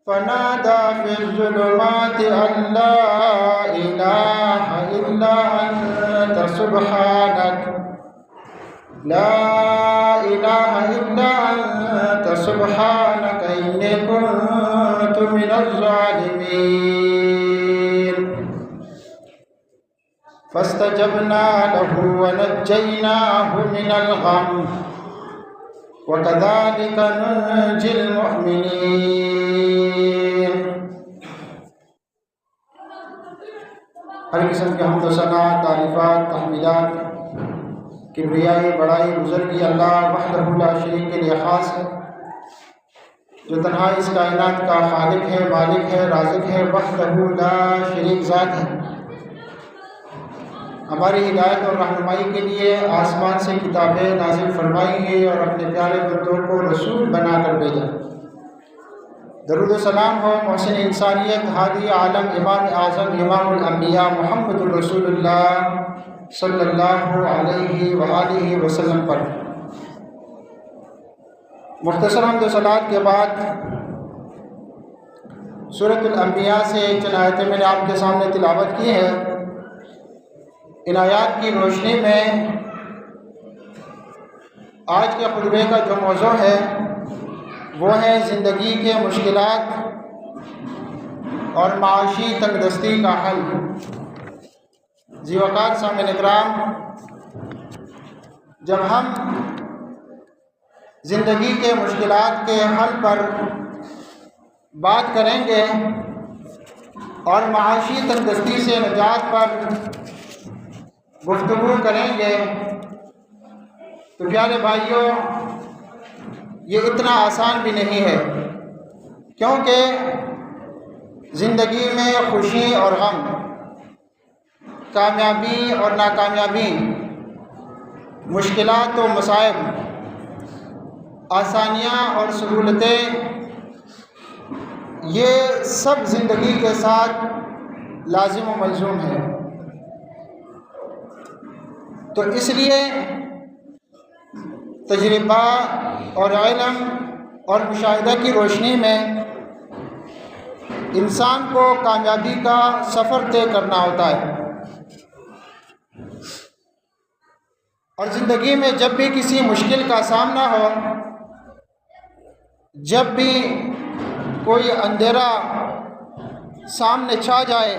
فنادى في الظلمات أن لا إله إلا أنت سبحانك لا إله إلا أنت سبحانك إني كنت من الظالمين فاستجبنا له ونجيناه من الغم وكذلك ننجي المؤمنين۔ ہر قسم کے حمد و ثنا، تعریفات، تحمیدات، کبریائی، بڑائی، بزرگی اللہ وحدہ لا شریک کے لیے خاص ہے، جو تنہا اس کائنات کا خالق ہے، مالک ہے، رازق ہے، وحدہ لا شریک ذات ہے۔ ہماری ہدایت اور رہنمائی کے لیے آسمان سے کتابیں نازل فرمائی ہیں اور اپنے پیارے بندوں کو رسول بنا کر بھیجا۔ درود و سلام ہو محسن انسانیت، ہادی عالم، امام اعظم، امام الانبیاء محمد الرسول اللہ صلی اللہ علیہ وآلہ وسلم پر۔ مختصر حمد و صلوات کے بعد سورۃ الانبیاء سے چند آیتیں میں نے آپ کے سامنے تلاوت کی ہے۔ ان آیات کی روشنی میں آج کے خطبے کا جو موضوع ہے وہ ہے زندگی کے مشکلات اور معاشی تنگ دستی کا حل۔ ذی وقار سامعین اکرام، جب ہم زندگی کے مشکلات کے حل پر بات کریں گے اور معاشی تنگ دستی سے نجات پر گفتگو کریں گے تو پیارے بھائیوں یہ اتنا آسان بھی نہیں ہے، کیونکہ زندگی میں خوشی اور غم، کامیابی اور ناکامیابی، مشکلات و مصائب، آسانیاں اور سہولتیں، یہ سب زندگی کے ساتھ لازم و ملزوم ہے۔ تو اس لیے تجربہ اور علم اور مشاہدہ کی روشنی میں انسان کو کامیابی کا سفر طے کرنا ہوتا ہے، اور زندگی میں جب بھی کسی مشکل کا سامنا ہو، جب بھی کوئی اندھیرا سامنے چھا جائے،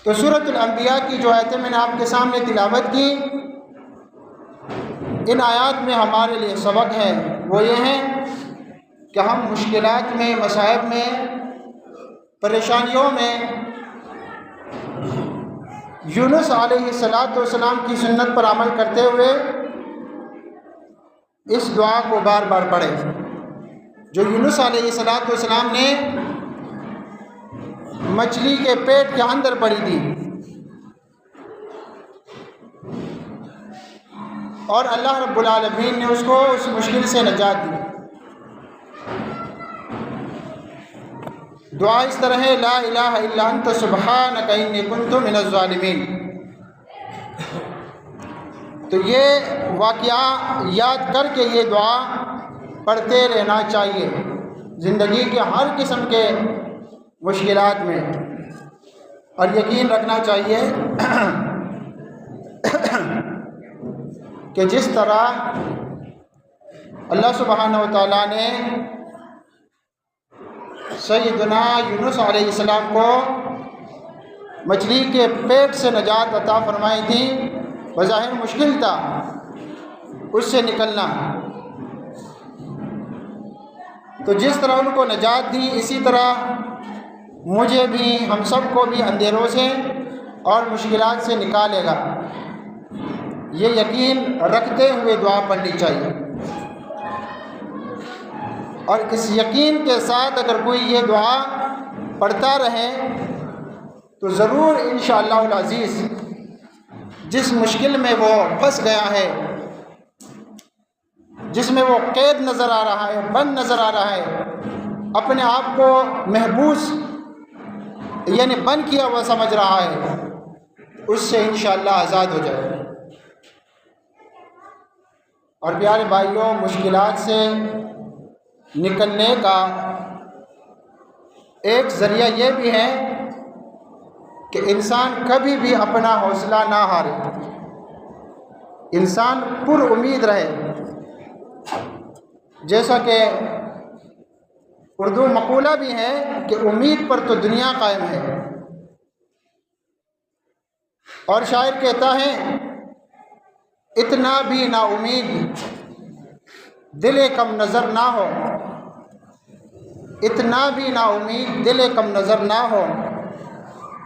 تو سورۃ الانبیاء کی جو آیتیں میں نے آپ کے سامنے تلاوت کی، ان آیات میں ہمارے لیے سبق ہے۔ وہ یہ ہیں کہ ہم مشکلات میں، مصائب میں، پریشانیوں میں یونس علیہ السلام کی سنت پر عمل کرتے ہوئے اس دعا کو بار بار پڑھیں جو یونس علیہ السلام نے مچھلی کے پیٹ کے اندر پڑی تھی، اور اللہ رب العالمین نے اس کو اس مشکل سے نجات دی۔ دعا اس طرح ہے: لا الہ الا انت سبحانک انی کنت من الظالمین۔ تو یہ واقعہ یاد کر کے یہ دعا پڑھتے رہنا چاہیے زندگی کے ہر قسم کے مشکلات میں، اور یقین رکھنا چاہیے کہ جس طرح اللہ سبحانہ و تعالیٰ نے سیدنا یونس علیہ السلام کو مچھلی کے پیٹ سے نجات عطا فرمائی تھی، بظاہر مشکل تھا اس سے نکلنا، تو جس طرح ان کو نجات دی اسی طرح مجھے بھی، ہم سب کو بھی اندھیروں سے اور مشکلات سے نکالے گا۔ یہ یقین رکھتے ہوئے دعا پڑھنی چاہیے، اور اس یقین کے ساتھ اگر کوئی یہ دعا پڑھتا رہے تو ضرور انشاءاللہ العزیز جس مشکل میں وہ پھنس گیا ہے، جس میں وہ قید نظر آ رہا ہے، بند نظر آ رہا ہے، اپنے آپ کو محبوس یعنی بند کیا ہوا سمجھ رہا ہے، اس سے انشاءاللہ آزاد ہو جائے۔ اور پیارے بھائیوں، مشکلات سے نکلنے کا ایک ذریعہ یہ بھی ہے کہ انسان کبھی بھی اپنا حوصلہ نہ ہارے، انسان پر امید رہے۔ جیسا کہ اردو مقولہ بھی ہے کہ امید پر تو دنیا قائم ہے، اور شاعر کہتا ہے اتنا بھی نا امید دل کم نظر نہ ہو، اتنا بھی نا امید دل کم نظر نہ ہو،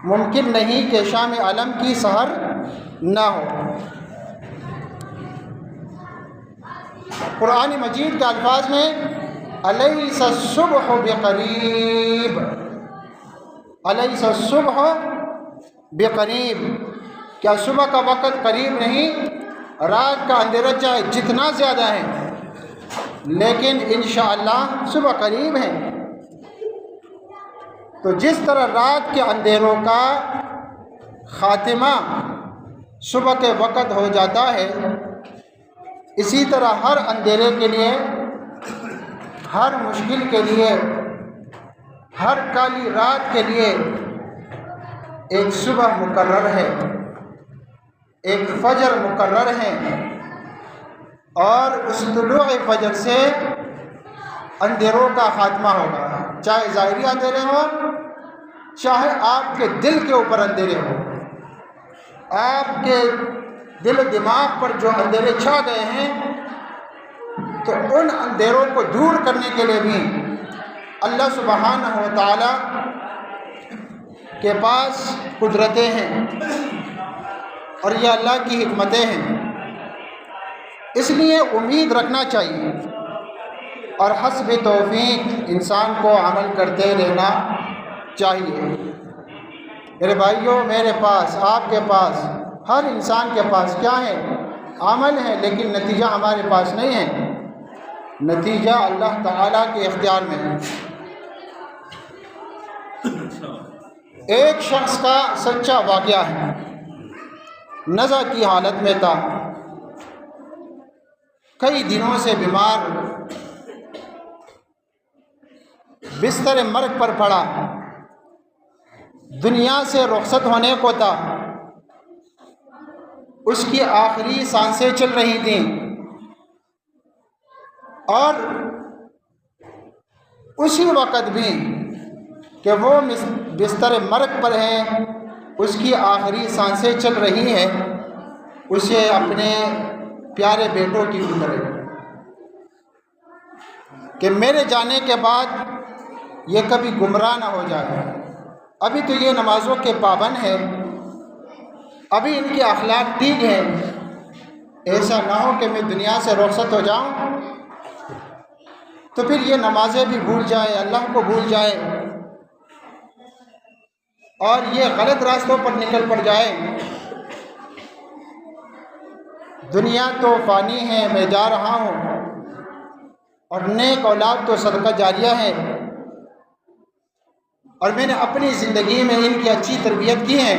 ممکن نہیں کہ شام عالم کی سحر نہ ہو۔ قرآن مجید کے الفاظ میں الیس الصبح بقریب، الیس الصبح بقریب، کیا صبح کا وقت قریب نہیں؟ رات کا اندھیرا چاہے جتنا زیادہ ہے لیکن انشاءاللہ صبح قریب ہے۔ تو جس طرح رات کے اندھیروں کا خاتمہ صبح کے وقت ہو جاتا ہے، اسی طرح ہر اندھیرے کے لیے، ہر مشکل کے لیے، ہر کالی رات کے لیے ایک صبح مقرر ہے، ایک فجر مقرر ہے، اور اس طلوع فجر سے اندھیروں کا خاتمہ ہوگا، چاہے ظاہری اندھیرے ہوں، چاہے آپ کے دل کے اوپر اندھیرے ہوں۔ آپ کے دل و دماغ پر جو اندھیرے چھا گئے ہیں، تو ان اندھیروں کو دور کرنے کے لیے بھی اللہ سبحانہ و تعالی کے پاس قدرتیں ہیں، اور یہ اللہ کی حکمتیں ہیں۔ اس لیے امید رکھنا چاہیے، اور حسب توفیق انسان کو عمل کرتے رہنا چاہیے۔ میرے بھائیوں، میرے پاس، آپ کے پاس، ہر انسان کے پاس کیا ہے؟ عمل ہے، لیکن نتیجہ ہمارے پاس نہیں ہے، نتیجہ اللہ تعالیٰ کے اختیار میں ہے۔ ایک شخص کا سچا واقعہ ہے، نزع کی حالت میں تھا، کئی دنوں سے بیمار، بستر مرگ پر پڑا، دنیا سے رخصت ہونے کو تھا، اس کی آخری سانسیں چل رہی تھیں، اور اسی وقت بھی کہ وہ بستر مرگ پر ہے، اس کی آخری سانسیں چل رہی ہیں، اسے اپنے پیارے بیٹوں کی فکر ہے کہ میرے جانے کے بعد یہ کبھی گمراہ نہ ہو جائے۔ ابھی تو یہ نمازوں کے پابند ہیں، ابھی ان کے اخلاق ٹھیک ہے، ایسا نہ ہو کہ میں دنیا سے رخصت ہو جاؤں تو پھر یہ نمازیں بھی بھول جائے، اللہ کو بھول جائے، اور یہ غلط راستوں پر نکل پڑ جائے۔ دنیا تو فانی ہے، میں جا رہا ہوں، اور نیک اولاد تو صدقہ جاریہ ہے، اور میں نے اپنی زندگی میں ان کی اچھی تربیت کی ہے،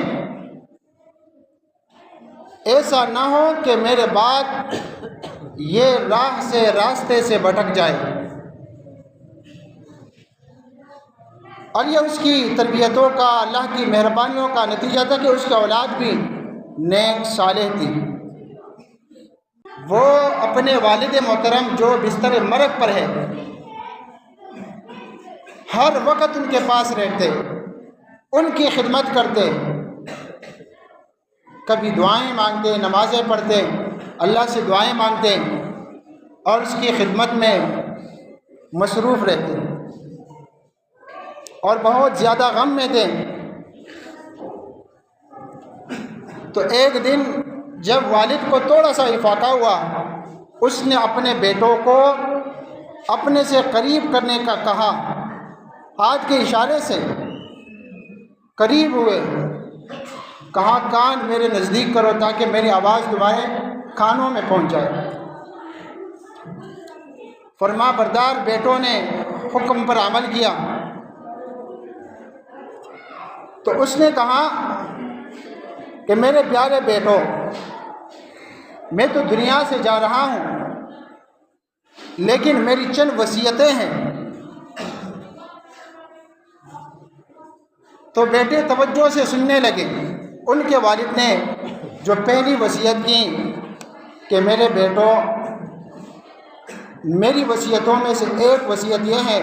ایسا نہ ہو کہ میرے بعد یہ راہ سے، راستے سے بھٹک جائے۔ اور یہ اس کی تربیتوں کا، اللہ کی مہربانیوں کا نتیجہ تھا کہ اس کی اولاد بھی نیک صالح تھی۔ وہ اپنے والد محترم جو بستر مرگ پر ہے، ہر وقت ان کے پاس رہتے، ان کی خدمت کرتے، کبھی دعائیں مانگتے، نمازیں پڑھتے، اللہ سے دعائیں مانگتے، اور اس کی خدمت میں مصروف رہتے، اور بہت زیادہ غم میں تھے۔ تو ایک دن جب والد کو تھوڑا سا افاقہ ہوا، اس نے اپنے بیٹوں کو اپنے سے قریب کرنے کا کہا، ہاتھ کے اشارے سے قریب ہوئے، کہا کان میرے نزدیک کرو تاکہ میری آواز تمہارے کانوں میں پہنچ جائے۔ فرما بردار بیٹوں نے حکم پر عمل کیا، تو اس نے کہا کہ میرے پیارے بیٹوں، میں تو دنیا سے جا رہا ہوں، لیکن میری چند وصیتیں ہیں۔ تو بیٹے توجہ سے سننے لگے۔ ان کے والد نے جو پہلی وصیت کی کہ میرے بیٹو، میری وصیتوں میں سے ایک وصیت یہ ہے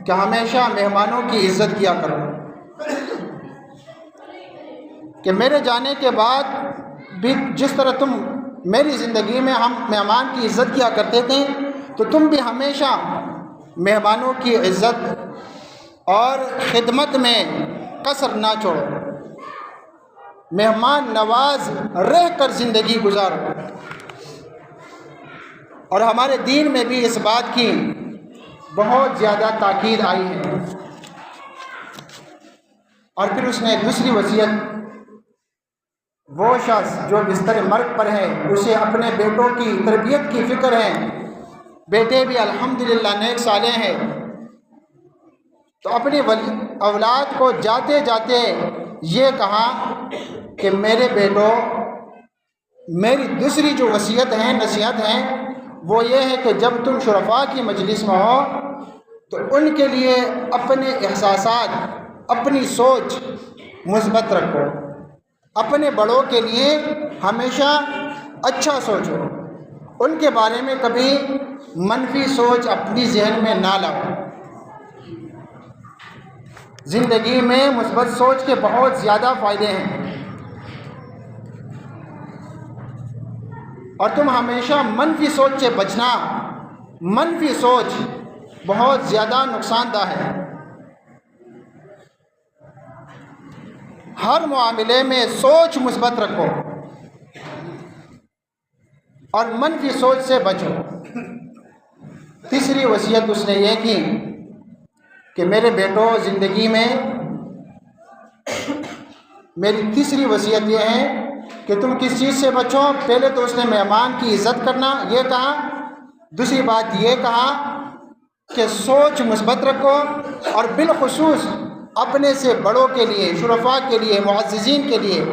کہ ہمیشہ مہمانوں کی عزت کیا کرو، کہ میرے جانے کے بعد بھی جس طرح تم میری زندگی میں ہم مہمان کی عزت کیا کرتے تھے، تو تم بھی ہمیشہ مہمانوں کی عزت اور خدمت میں قصر نہ چھوڑو، مہمان نواز رہ کر زندگی گزارو۔ اور ہمارے دین میں بھی اس بات کی بہت زیادہ تاکید آئی ہے۔ اور پھر اس نے دوسری وصیت، وہ شخص جو بستر مرگ پر ہے اسے اپنے بیٹوں کی تربیت کی فکر ہے، بیٹے بھی الحمدللہ نیک صالح ہیں، تو اپنی اولاد کو جاتے جاتے یہ کہا کہ میرے بیٹو، میری دوسری جو وصیت ہے، نصیحت ہے، وہ یہ ہے کہ جب تم شرفاء کی مجلس میں ہو تو ان کے لیے اپنے احساسات، اپنی سوچ مثبت رکھو، اپنے بڑوں کے لیے ہمیشہ اچھا سوچو، ان کے بارے میں کبھی منفی سوچ اپنی ذہن میں نہ لاؤ۔ زندگی میں مثبت سوچ کے بہت زیادہ فائدے ہیں، اور تم ہمیشہ منفی سوچ سے بچنا۔ منفی سوچ بہت زیادہ نقصان دہ ہے۔ ہر معاملے میں سوچ مثبت رکھو اور منفی سوچ سے بچو۔ تیسری وصیت اس نے یہ کی کہ میرے بیٹو، زندگی میں میری تیسری وصیت یہ ہے کہ تم کس چیز سے بچو۔ پہلے تو اس نے مہمان کی عزت کرنا یہ کہا، دوسری بات یہ کہا کہ سوچ مثبت رکھو، اور بالخصوص اپنے سے بڑوں کے لیے، شرفاء کے لیے، معززین کے لیے۔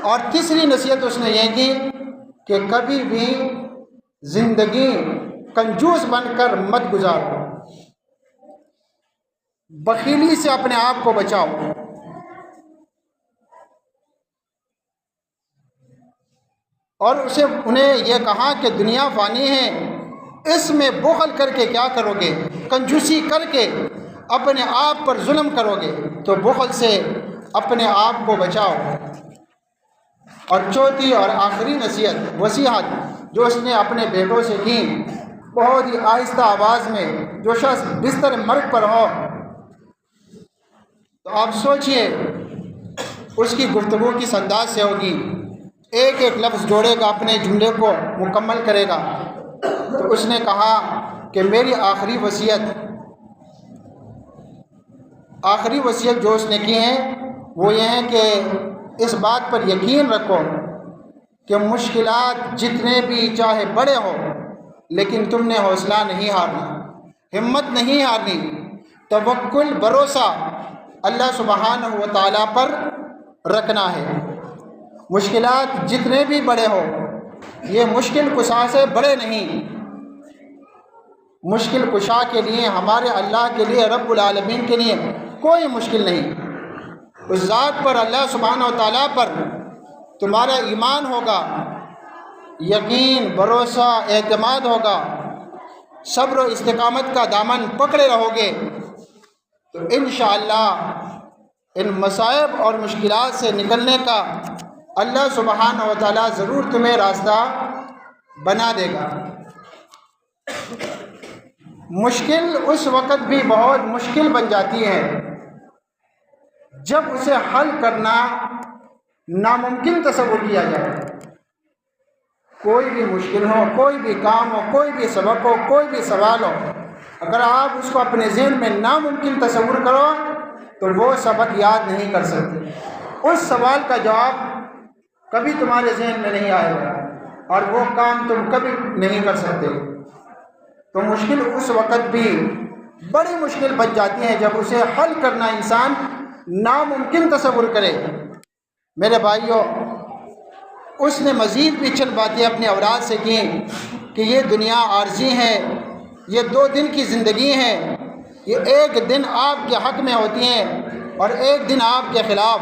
اور تیسری نصیحت اس نے یہ کی کہ کبھی بھی زندگی کنجوس بن کر مت گزارو، بخیلی سے اپنے آپ کو بچاؤ۔ اور انہیں یہ کہا کہ دنیا فانی ہے، اس میں بخل کر کے کیا کرو گے، کنجوسی کر کے اپنے آپ پر ظلم کرو گے، تو بخل سے اپنے آپ کو بچاؤ۔ اور چوتھی اور آخری وصیت جو اس نے اپنے بیٹوں سے کی، بہت ہی آہستہ آواز میں، جو شخص بستر مرگ پر ہو تو آپ سوچئے اس کی گفتگو کس انداز سے ہوگی، ایک ایک لفظ جوڑے گا، اپنے جملے کو مکمل کرے گا۔ تو اس نے کہا کہ میری آخری وصیت جو اس نے کی ہے وہ یہ ہے کہ اس بات پر یقین رکھو کہ مشکلات جتنے بھی چاہے بڑے ہو، لیکن تم نے حوصلہ نہیں ہارنا، ہمت نہیں ہارنی، توکل، بھروسہ اللہ سبحانہ و تعالیٰ پر رکھنا ہے۔ مشکلات جتنے بھی بڑے ہو، یہ مشکل کشا سے بڑے نہیں، مشکل کشا کے لیے، ہمارے اللہ کے لیے، رب العالمین کے لیے کوئی مشکل نہیں۔ اس ذات پر، اللہ سبحانہ و تعالیٰ پر تمہارا ایمان ہوگا، یقین، بھروسہ، اعتماد ہوگا، صبر و استقامت کا دامن پکڑے رہو گے، تو انشاءاللہ ان مصائب اور مشکلات سے نکلنے کا اللہ سبحانہ و تعالیٰ ضرور تمہیں راستہ بنا دے گا۔ مشکل اس وقت بھی بہت مشکل بن جاتی ہے جب اسے حل کرنا ناممکن تصور کیا جائے۔ کوئی بھی مشکل ہو، کوئی بھی کام ہو، کوئی بھی سبق ہو، کوئی بھی سوال ہو، اگر آپ اس کو اپنے ذہن میں ناممکن تصور کرو تو وہ سبق یاد نہیں کر سکتے، اس سوال کا جواب کبھی تمہارے ذہن میں نہیں آئے گا، اور وہ کام تم کبھی نہیں کر سکتے۔ تو مشکل اس وقت بھی بڑی مشکل بن جاتی ہے جب اسے حل کرنا انسان ناممکن تصور کرے۔ میرے بھائیوں، اس نے مزید بھی چند باتیں اپنی اولاد سے کی کہ یہ دنیا عارضی ہے، یہ 2 دن کی زندگی ہے، یہ ایک دن آپ کے حق میں ہوتی ہیں اور ایک دن آپ کے خلاف۔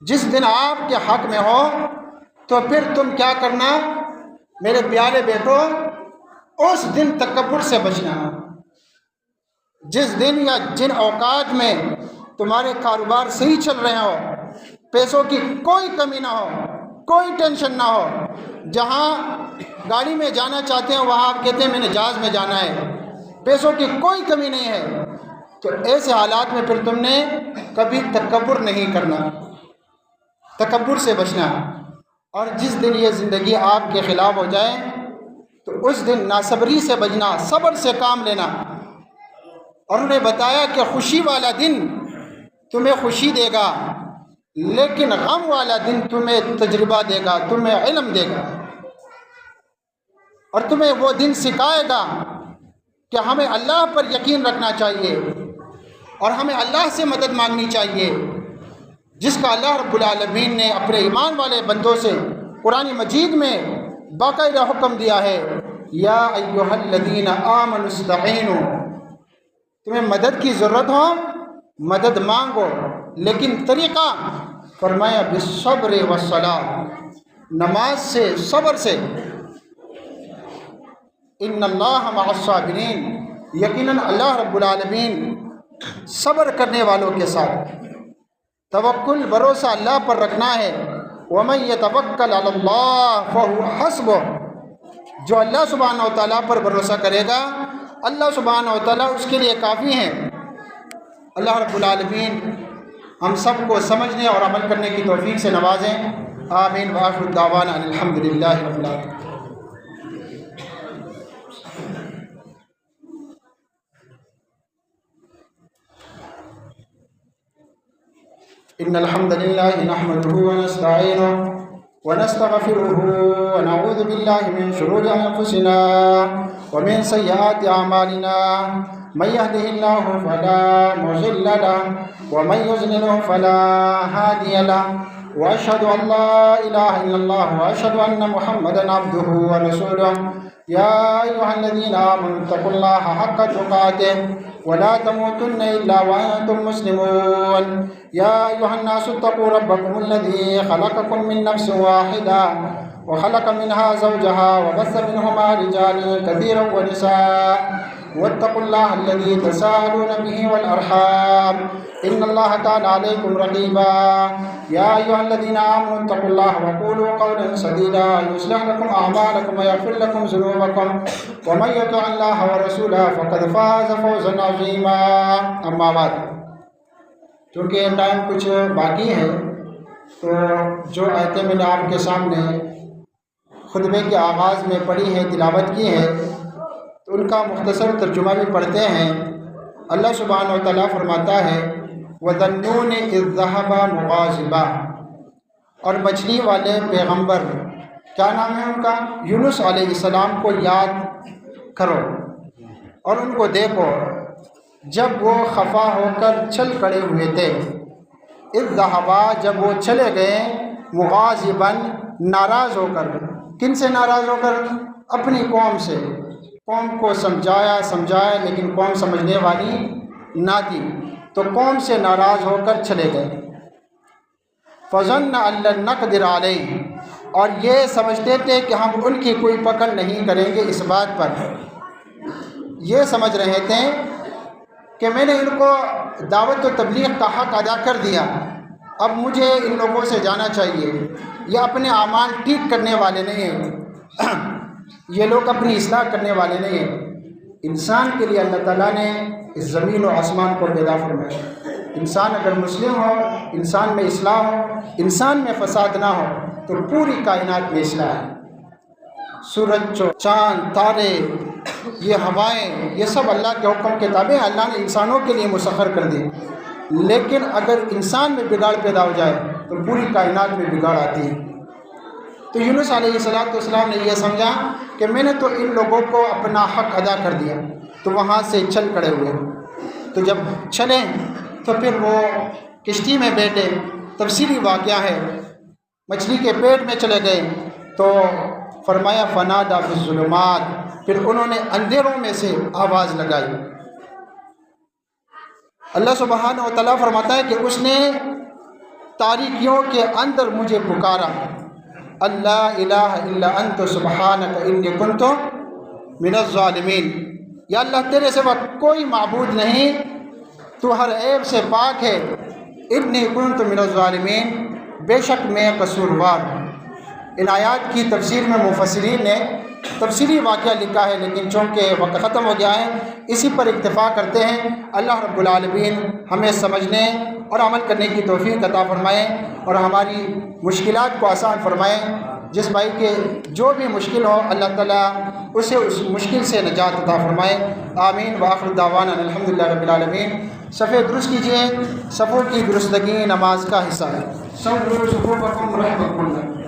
جس دن آپ کے حق میں ہو تو پھر تم کیا کرنا میرے پیارے بیٹو، اس دن تکبر سے بچنا۔ جس دن یا جن اوقات میں تمہارے کاروبار صحیح چل رہے ہو، پیسوں کی کوئی کمی نہ ہو، کوئی ٹینشن نہ ہو، جہاں گاڑی میں جانا چاہتے ہیں وہاں آپ کہتے ہیں میں نے جہاز میں جانا ہے، پیسوں کی کوئی کمی نہیں ہے، تو ایسے حالات میں پھر تم نے کبھی تکبر نہیں کرنا، تکبر سے بچنا۔ اور جس دن یہ زندگی آپ کے خلاف ہو جائے تو اس دن ناصبری سے بچنا، صبر سے کام لینا۔ اور انہوں نے بتایا کہ خوشی والا دن تمہیں خوشی دے گا، لیکن غم والا دن تمہیں تجربہ دے گا، تمہیں علم دے گا، اور تمہیں وہ دن سکھائے گا کہ ہمیں اللہ پر یقین رکھنا چاہیے اور ہمیں اللہ سے مدد مانگنی چاہیے، جس کا اللہ رب العالمین نے اپنے ایمان والے بندوں سے قرآن مجید میں باقاعدہ حکم دیا ہے، یا ایھا الذین آمنوا استعینوا، تمہیں مدد کی ضرورت ہو مدد مانگو، لیکن طریقہ فرمایا بالصبر والصلاۃ، نماز سے، صبر سے۔ ان اللہ مع الصابرین، یقیناً اللہ رب العالمین صبر کرنے والوں کے ساتھ۔ توکل، بھروسہ اللہ پر رکھنا ہے۔ ومن یتوکل علی اللہ فہو حسبہ، جو اللہ سبحانہ و تعالیٰ پر بھروسہ کرے گا اللہ سبحانہ و تعالیٰ اس کے لیے کافی ہیں۔ اللہ رب العالمین ہم سب کو سمجھنے اور عمل کرنے کی توفیق سے نوازیں، آمین۔ وآخر دعوانا ان الحمد للہ رب العالمین۔ ان الحمد للہ نحمده ونستعینه ونستغفره ونعوذ بالله من شرور انفسنا ومن سيئات اعمالنا، من يهده الله فلا مضل له ومن يضلل فلا هادي له، واشهد ان لا اله الا الله واشهد ان محمدا عبده ورسوله۔ يا ايها الذين امنوا اتقوا الله حق تقاته ولا تموتن الا وانتم مسلمون۔ يا ايها الناس اتقوا ربكم الذي خلقكم من نفس واحده وخلق منها زوجها وبث منهما رجالا كثيرا ونساء، واتقوا الله الذي تساءلون به والأرحام إن الله كان عليكم رقيبا۔ يا أيها الذين آمنوا اتقوا الله وقولوا قولا سديدا يصلح لكم أعمالكم ويغفر لكم ذنوبكم ومن يطع الله ورسوله فقد فاز فوزا عظيما۔ أما بعد، چونکہ ٹائم کچھ باقی ہے تو جو آیتیں میں نے آپ کے سامنے خطبے کے آغاز میں پڑھی ہے، تلاوت کی ہے، تو ان کا مختصر ترجمہ بھی پڑھتے ہیں۔ اللہ سبحانہ و تعالیٰ فرماتا ہے وَذَنُّونِ إِذْ ذَهَبَ مُغَاضِبًا، اور مچھلی والے پیغمبر، کیا نام ہے ان کا؟ یونس علیہ السلام کو یاد کرو اور ان کو دیکھو جب وہ خفا ہو کر چل کھڑے ہوئے تھے۔ اذ ذہبا، جب وہ چلے گئے، مغاضباً، ناراض ہو کر۔ کن سے ناراض ہو کر؟ اپنی قوم سے۔ قوم کو سمجھایا لیکن قوم سمجھنے والی نہ تھی، تو قوم سے ناراض ہو کر چلے گئے۔ فَظَنَّ أَن لَّن نَّقْدِرَ عَلَيْهِ، اور یہ سمجھتے تھے کہ ہم ان کی کوئی پکڑ نہیں کریں گے اس بات پر۔ یہ سمجھ رہے تھے کہ میں نے ان کو دعوت و تبلیغ کا حق ادا کر دیا، اب مجھے ان لوگوں سے جانا چاہیے، یہ اپنے اعمال ٹھیک کرنے والے نہیں ہیں، یہ لوگ اپنی اصلاح کرنے والے نہیں ہیں۔ انسان کے لیے اللہ تعالیٰ نے اس زمین و آسمان کو پیدا فرمایا۔ انسان اگر مسلم ہو، انسان میں اصلاح ہو، انسان میں فساد نہ ہو، تو پوری کائنات میں اصلاح ہے۔ سورج، چاند، تارے، یہ ہوائیں، یہ سب اللہ کے حکم کے تابع ہیں، اللہ نے انسانوں کے لیے مسخر کر دی۔ لیکن اگر انسان میں بگاڑ پیدا ہو جائے تو پوری کائنات میں بگاڑ آتی ہے۔ تو یونس علیہ السلام نے یہ سمجھا کہ میں نے تو ان لوگوں کو اپنا حق ادا کر دیا، تو وہاں سے چل کھڑے ہوئے۔ تو جب چلے تو پھر وہ کشتی میں بیٹھے۔ تفصیلی واقعہ ہے مچھلی کے پیٹ میں چلے گئے تو فرمایا فنادا فی الظلمات، پھر انہوں نے اندھیروں میں سے آواز لگائی۔ اللہ سبحانہ و تعالیٰ فرماتا ہے کہ اس نے تاریکیوں کے اندر مجھے پکارا، اللہ الہ الا انت سبحانک انی کنت من الظالمین، یا اللہ تیرے سوا کوئی معبود نہیں، تو ہر عیب سے پاک ہے، انی کنت من الظالمین، بے شک میں قصوروار ہوں۔ ان آیات کی تفسیر میں مفسرین نے تفصیلی واقعہ لکھا ہے، لیکن چونکہ وقت ختم ہو گیا ہے اسی پر اکتفا کرتے ہیں۔ اللہ رب العالمین ہمیں سمجھنے اور عمل کرنے کی توفیق عطا فرمائیں اور ہماری مشکلات کو آسان فرمائیں۔ جس بھائی کے جو بھی مشکل ہو اللہ تعالیٰ اسے اس مشکل سے نجات عطا فرمائے، آمین۔ وآخر دعوانا الحمدللہ رب العالمین۔ صفیں درست کیجیے، صفوں کی درستگی نماز کا حصہ ہے۔ صفوں رحمکم اللہ۔